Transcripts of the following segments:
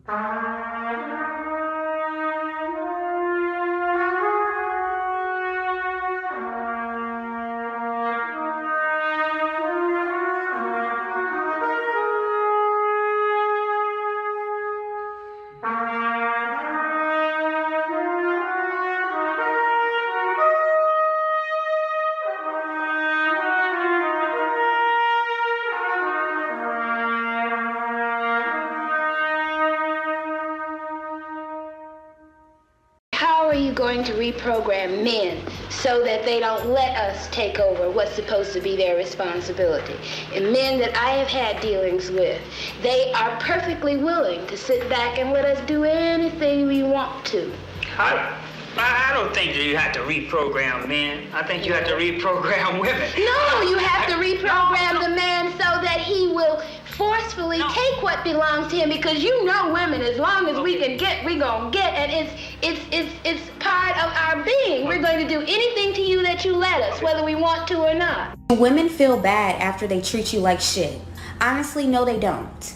How are you going to reprogram men so that they don't let us take over what's supposed to be their responsibility? And men that I have had dealings with, they are perfectly willing to sit back and let us do anything we want to. I don't think that you have to reprogram men. I think you have to reprogram women. No, you have to reprogram the man so that he will forcefully take what belongs to him, because you know women, as long as we can get, we're gonna get, and it's part of our being. We're going to do anything to you that you let us, whether we want to or not. Women feel bad after they treat you like shit. Honestly, no, they don't.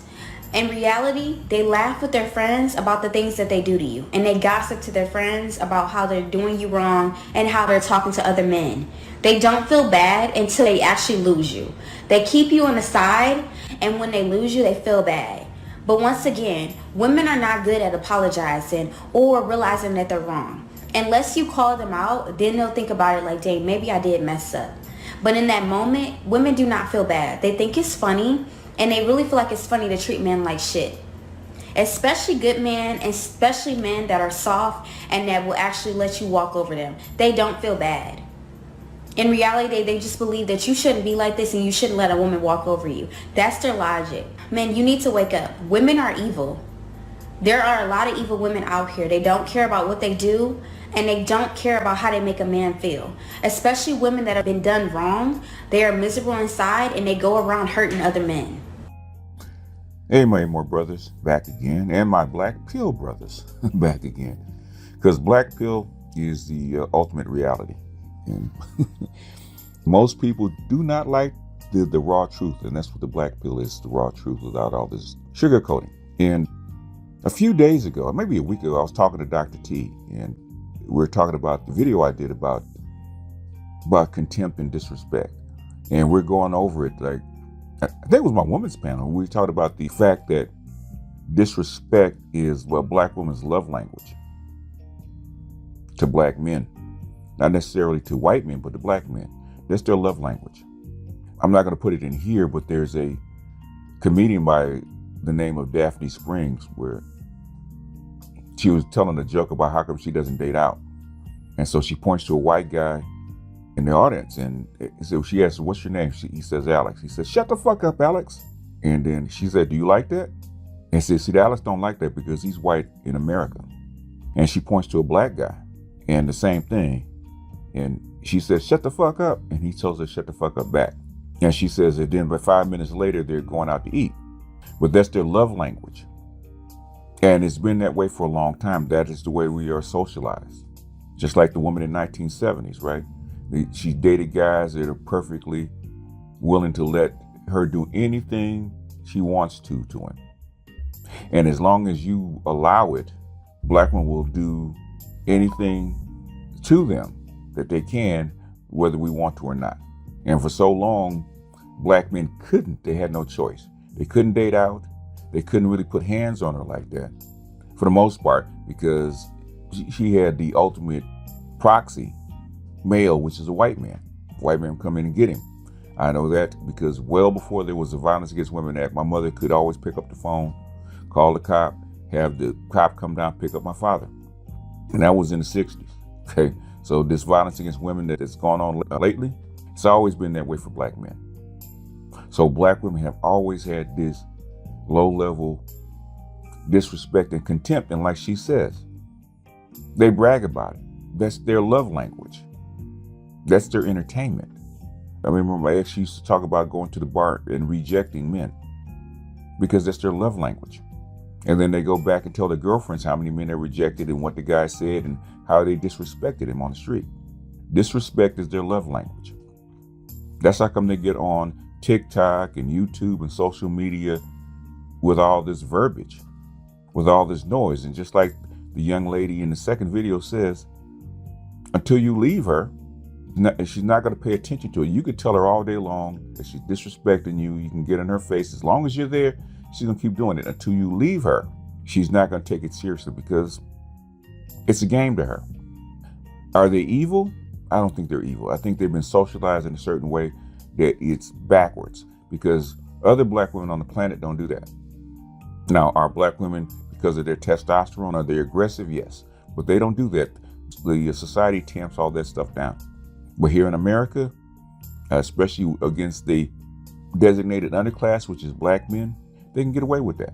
In reality, they laugh with their friends about the things that they do to you, and they gossip to their friends about how they're doing you wrong and how they're talking to other men. They don't feel bad until they actually lose you. They keep you on the side, and when they lose you, they feel bad. But once again, women are not good at apologizing or realizing that they're wrong. Unless you call them out, then they'll think about it like, dang, maybe I did mess up. But in that moment, women do not feel bad. They think it's funny, and they really feel like it's funny to treat men like shit. Especially good men, especially men that are soft and that will actually let you walk over them. They don't feel bad. In reality, they just believe that you shouldn't be like this and you shouldn't let a woman walk over you. That's their logic. Men, you need to wake up. Women are evil. There are a lot of evil women out here. They don't care about what they do, and they don't care about how they make a man feel. Especially women that have been done wrong. They are miserable inside, and they go around hurting other men. Hey, my more brothers, back again. And my black pill brothers, back again. Because black pill is the ultimate reality. And most people do not like the raw truth. And that's what the black pill is, the raw truth without all this sugarcoating. And a few days ago, maybe a week ago, I was talking to Dr. T, and we were talking about the video I did about contempt and disrespect. And we're going over it like, I think it was my women's panel. We talked about the fact that disrespect is black women's love language to black men. Not necessarily to white men, but to black men. That's their love language. I'm not going to put it in here, but there's a comedian by the name of Daphne Springs where she was telling a joke about how come she doesn't date out. And so she points to a white guy in the audience, and so she asks, what's your name? He says, Alex. He says, shut the fuck up, Alex. And then she said, do you like that? And says, see, Alex don't like that because he's white in America. And she points to a black guy, and the same thing. And she says, shut the fuck up. And he tells her, shut the fuck up back. And she says that then, but 5 minutes later, they're going out to eat. But that's their love language. And it's been that way for a long time. That is the way we are socialized. Just like the woman in 1970s, right? She dated guys that are perfectly willing to let her do anything she wants to him. And as long as you allow it, black women will do anything to them that they can, whether we want to or not. And for so long, black men couldn't. They had no choice. They couldn't date out. They couldn't really put hands on her like that, for the most part, because she had the ultimate proxy male, which is a white man. White men come in and get him. I know that because well before there was the Violence Against Women Act, my mother could always pick up the phone, call the cop, have the cop come down, pick up my father. And that was in the 60s. Okay. So this violence against women that has gone on lately, it's always been that way for black men. So black women have always had this low-level disrespect and contempt. And like she says, they brag about it. That's their love language. That's their entertainment. I remember my ex used to talk about going to the bar and rejecting men because that's their love language. And then they go back and tell their girlfriends how many men they rejected and what the guy said and how they disrespected him on the street. Disrespect is their love language. That's how come they get on TikTok and YouTube and social media with all this verbiage. with all this noise. And just like the young lady in the second video says, until you leave her, she's not going to pay attention to it. You could tell her all day long that she's disrespecting you. You can get in her face. As long as you're there, she's going to keep doing it. Until you leave her, she's not going to take it seriously because it's a game to her. Are they evil? I don't think they're evil. I think they've been socialized in a certain way that it's backwards, because other black women on the planet don't do that. Now, are black women, because of their testosterone, are they aggressive? Yes, but they don't do that. The society tamps all that stuff down. But here in America, especially against the designated underclass, which is black men, they can get away with that.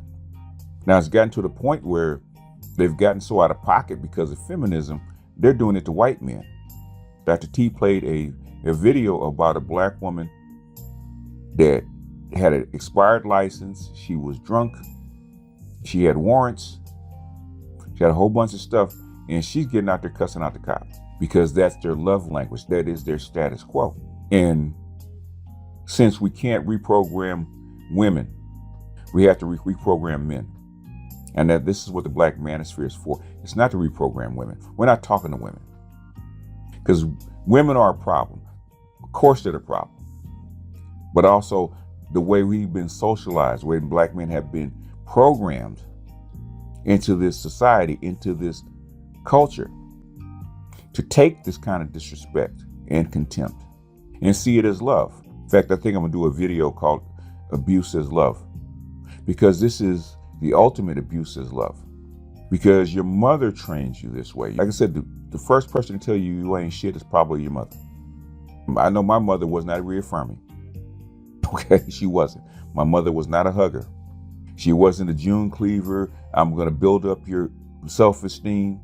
Now, it's gotten to the point where they've gotten so out of pocket because of feminism, they're doing it to white men. Dr. T played a video about a black woman that had an expired license. She was drunk. She had warrants. She had a whole bunch of stuff. And she's getting out there cussing out the cops because that's their love language. That is their status quo. And since we can't reprogram women, we have to reprogram men. And that this is what the Black Manosphere is for. It's not to reprogram women. We're not talking to women. Because women are a problem. Of course they're the problem. But also the way we've been socialized, the way black men have been programmed into this society, into this culture, to take this kind of disrespect and contempt and see it as love. In fact, I think I'm gonna do a video called Abuse as Love, because this is the ultimate abuse as love, because your mother trains you this way. Like I said, the first person to tell you you ain't shit is probably your mother. I know my mother was not reaffirming. Okay, she wasn't. My mother was not a hugger. She wasn't a June cleaver. I'm gonna build up your self-esteem.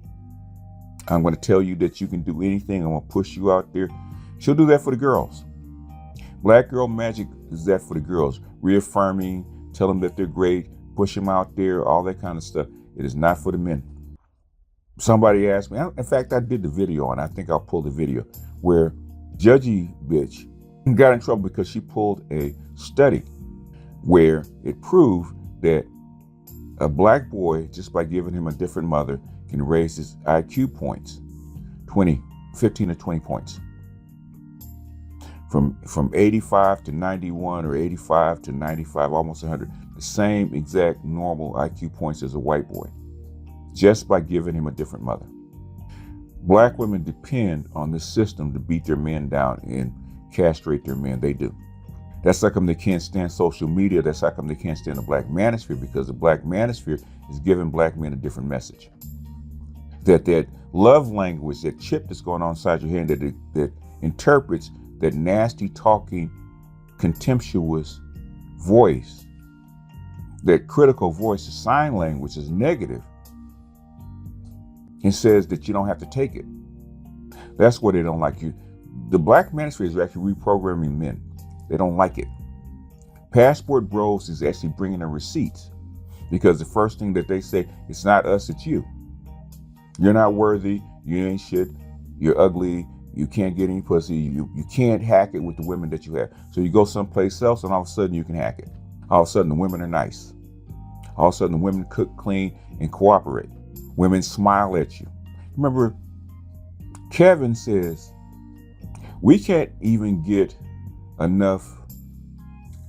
I'm going to tell you that you can do anything. I'm going to push you out there. She'll do that for the girls. Black girl magic is that for the girls. Reaffirming, tell them that they're great, push them out there, all that kind of stuff. It is not for the men. Somebody asked me, in fact, I did the video, and I think I'll pull the video, where Judgy bitch got in trouble because she pulled a study where it proved that a black boy, just by giving him a different mother, can raise his IQ points 15 to 20 points. From 85 to 91 or 85 to 95, almost 100. The same exact normal IQ points as a white boy, just by giving him a different mother. Black women depend on this system to beat their men down and castrate their men. They do. That's how come they can't stand social media. That's how come they can't stand the Black Manosphere, because the Black Manosphere is giving black men a different message. That love language, that chip that's going on inside your head, that interprets that nasty talking, contemptuous voice, that critical voice, the sign language is negative, and says that you don't have to take it. That's why they don't like you. The Black Manosphere is actually reprogramming men. They don't like it. Passport Bros is actually bringing in receipts, because the first thing that they say, it's not us, it's you. You're not worthy. You ain't shit. You're ugly. You can't get any pussy. You can't hack it with the women that you have. So you go someplace else, and all of a sudden you can hack it. All of a sudden the women are nice. All of a sudden the women cook, clean, and cooperate. Women smile at you. Remember, Kevin says, we can't even get enough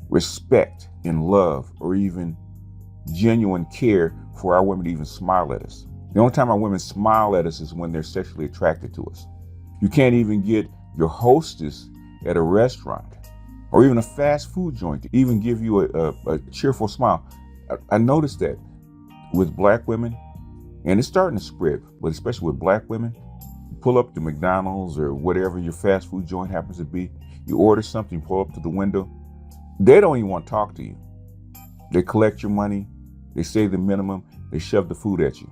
respect and love or even genuine care for our women to even smile at us. The only time our women smile at us is when they're sexually attracted to us. You can't even get your hostess at a restaurant or even a fast food joint to even give you a cheerful smile. I noticed that with black women, and it's starting to spread, but especially with black women. You pull up to McDonald's or whatever your fast food joint happens to be, you order something, pull up to the window, they don't even want to talk to you. They collect your money, they say the minimum, they shove the food at you.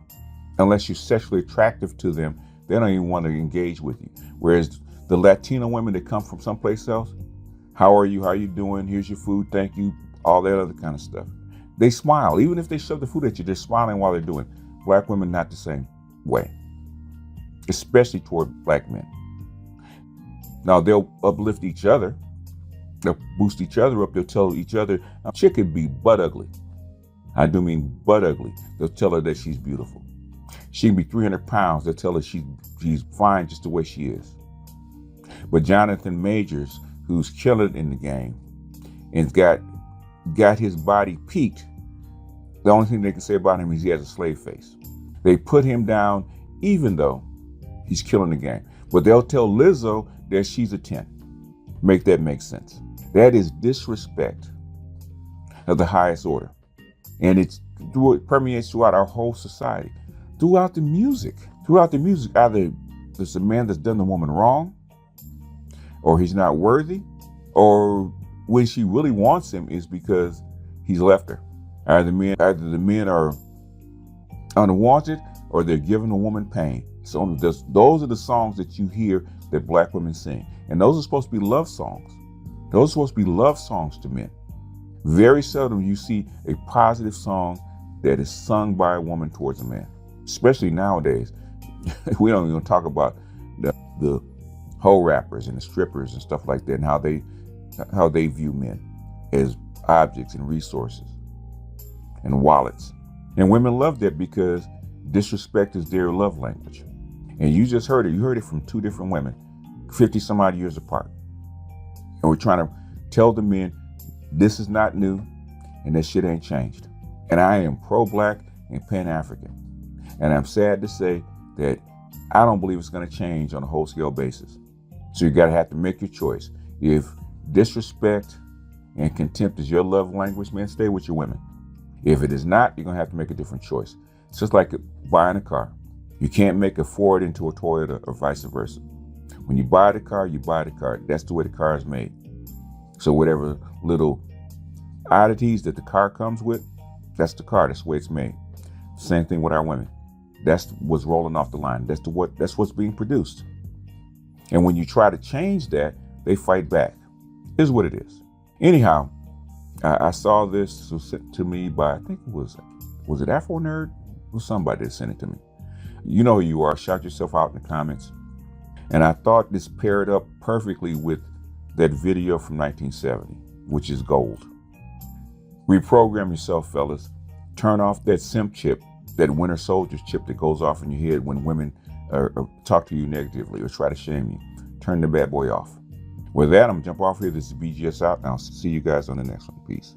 Unless you're sexually attractive to them, they don't even want to engage with you. Whereas the Latino women that come from someplace else, how are you? How are you doing? Here's your food. Thank you. All that other kind of stuff. They smile. Even if they shove the food at you, they're smiling while they're doing it. Black women, not the same way, especially toward black men. Now, they'll uplift each other. They'll boost each other up. They'll tell each other, chick could be butt ugly. I do mean butt ugly. They'll tell her that she's beautiful. She can be 300 pounds. They'll tell her she's fine just the way she is. But Jonathan Majors, who's killing in the game, and's got his body peaked, the only thing they can say about him is he has a slave face. They put him down even though he's killing the game. But they'll tell Lizzo that she's a 10. Make that make sense. That is disrespect of the highest order. And it permeates throughout our whole society. Throughout the music, either there's a man that's done the woman wrong, or he's not worthy, or when she really wants him is because he's left her. Either the men are unwanted or they're giving a woman pain. So those are the songs that you hear that black women sing. And those are supposed to be love songs. Those are supposed to be love songs to men. Very seldom you see a positive song that is sung by a woman towards a man. Especially nowadays. We don't even talk about the hoe rappers and the strippers and stuff like that, and how they view men as objects and resources and wallets. And women love that because disrespect is their love language. And you just heard it. You heard it from two different women, 50 some odd years apart. And we're trying to tell the men this is not new and that shit ain't changed. And I am pro-black and pan-African. And I'm sad to say that I don't believe it's going to change on a whole-scale basis. So you got to have to make your choice. If disrespect and contempt is your love language, man, stay with your women. If it is not, you're going to have to make a different choice. It's just like buying a car. You can't make a Ford into a Toyota or vice versa. When you buy the car, you buy the car. That's the way the car is made. So whatever little oddities that the car comes with, that's the car. That's the way it's made. Same thing with our women. That's what's rolling off the line. That's what's being produced. And when you try to change that, they fight back. Here's what it is. Anyhow, I saw this sent to me by, I think it was it Afro Nerd? It was somebody that sent it to me. You know who you are. Shout yourself out in the comments. And I thought this paired up perfectly with that video from 1970, which is gold. Reprogram yourself, fellas. Turn off that simp chip, that Winter Soldier's chip that goes off in your head when women talk to you negatively or try to shame you. Turn the bad boy off. With that, I'm going to jump off here. This is BGS out, and I'll see you guys on the next one. Peace.